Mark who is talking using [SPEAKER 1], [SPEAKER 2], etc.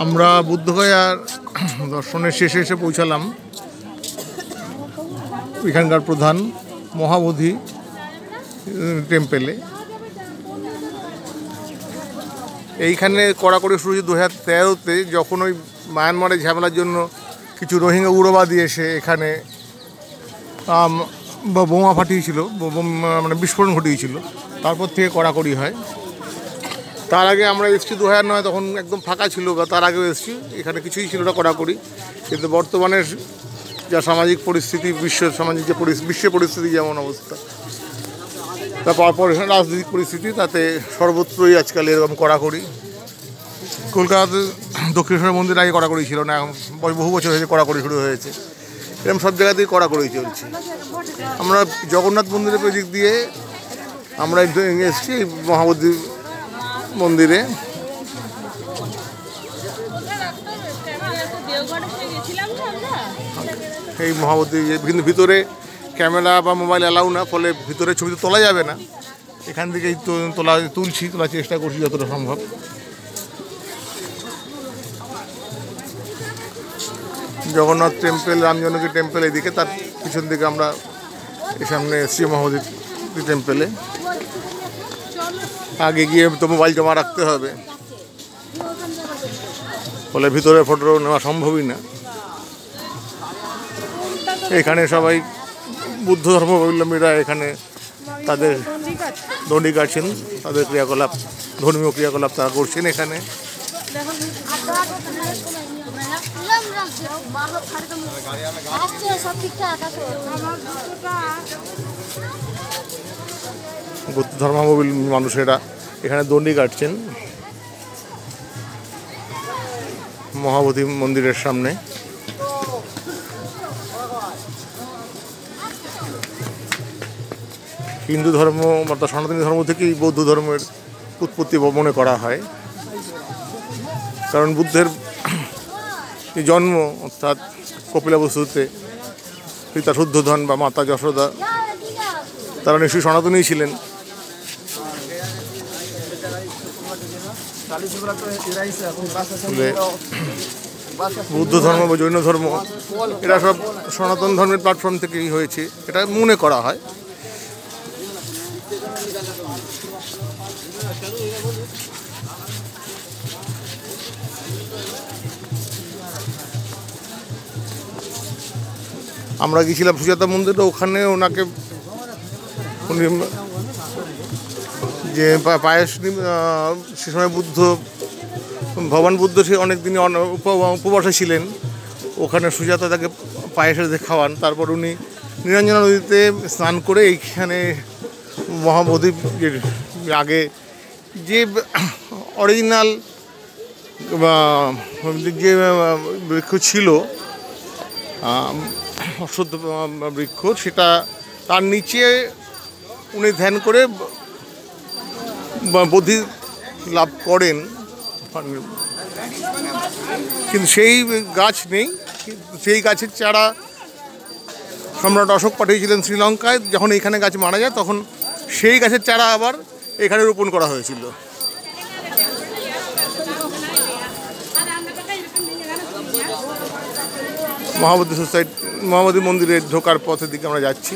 [SPEAKER 1] আমরা বুদ্ধগয়ার দর্শনের শেষে এসে পৌঁছালাম এখানকার প্রধান মহাবোধি টেম্পেলে। এইখানে কড়াকড়ি শুরু হয়েছে 2013-তে, যখন ওই মায়ানমারের ঝামেলার জন্য কিছু রোহিঙ্গা উগ্রবাদী এসে এখানে বোমা ফাটিয়েছিল, মানে বিস্ফোরণ ঘটিয়েছিল। তারপর থেকে কড়াকড়ি হয়। তার আগে আমরা এসেছি 2009, তখন একদম ফাঁকা ছিল, বা তার আগেও এসেছি, এখানে কিছুই ছিল না কড়াকড়ি। কিন্তু বর্তমানে যা সামাজিক পরিস্থিতি, বিশ্বের পরিস্থিতি যেমন অবস্থা, তারপর রাজনৈতিক পরিস্থিতি, তাতে সর্বত্রই আজকাল এরকম কড়াকড়ি। কলকাতাতে দক্ষিণেশ্বর মন্দির আগে কড়াকড়ি ছিল না, এখন বহু বছর হয়েছে কড়াকড়ি শুরু হয়েছে। এরকম সব জায়গাতেই কড়াকড়ি চলছে। আমরা জগন্নাথ মন্দিরের দিক দিয়ে আমরা এসেছি মহাবোধি মন্দিরে। এই মহাবোধি, কিন্তু ভিতরে ক্যামেরা বা মোবাইল অ্যালাউ না, ফলে ভিতরে ছবি তো তোলা যাবে না। এখান থেকেই তোলার চেষ্টা করছি যতটা সম্ভব। জগন্নাথ টেম্পল, রামজনকী টেম্পল এদিকে, তার পিছন দিকে আমরা এই সামনে শ্রী মহাবোধি টেম্পলে। আগে গিয়ে তো মোবাইল জমা রাখতে হবে, ফলে ভিতরে ফটো নেওয়া সম্ভবই না। এখানে সবাই বুদ্ধ ধর্মাবলম্বীরা এখানে তাদের দণ্ডি কাটছেন, তাদের ক্রিয়াকলাপ, ধর্মীয় ক্রিয়াকলাপ তারা করছেন এখানে। বুদ্ধ ধর্মাবলম্বী মানুষেরা এখানে দণ্ডি কাটছেন মহাবোধি মন্দিরের সামনে। হিন্দু ধর্ম অর্থাৎ সনাতনী ধর্ম থেকেই বৌদ্ধ ধর্মের উৎপত্তি মনে করা হয়, কারণ বুদ্ধের জন্ম অর্থাৎ কপিলাবস্তুতে পিতা শুদ্ধোধন বা মাতা যশোদা, তারা নিশ্চয়ই সনাতনই ছিলেন। বুদ্ধ ধর্ম বা জৈন ধর্ম এরা সব সনাতন ধর্মের প্ল্যাটফর্ম থেকেই হয়েছে, এটা মনে করা হয়। আমরা গিয়েছিলাম সুজাতা মন্দিরে, ওখানে ওনাকে উনি যে পায়েস, সে সময় ভগবান বুদ্ধ সে অনেকদিনই উপবাসে ছিলেন, ওখানে সুজাতা তাকে পায়েসের খাওয়ান। তারপর উনি নিরঞ্জনা নদীতে স্নান করে এইখানে মহাবোধি আগে যে অরিজিনাল যে বৃক্ষ ছিল, অশ্বত্থ বৃক্ষ, সেটা তার নিচে উনি ধ্যান করে বোধি লাভ করেন। কিন্তু সেই গাছ নেই, সেই গাছের চারা সম্রাট অশোক পাঠিয়েছিলেন শ্রীলঙ্কায়। যখন এখানে গাছ মারা যায়, তখন সেই গাছের চারা আবার এখানে রোপণ করা হয়েছিল। মহাবোধি মন্দিরে ঢোকার পথের দিকে আমরা যাচ্ছি।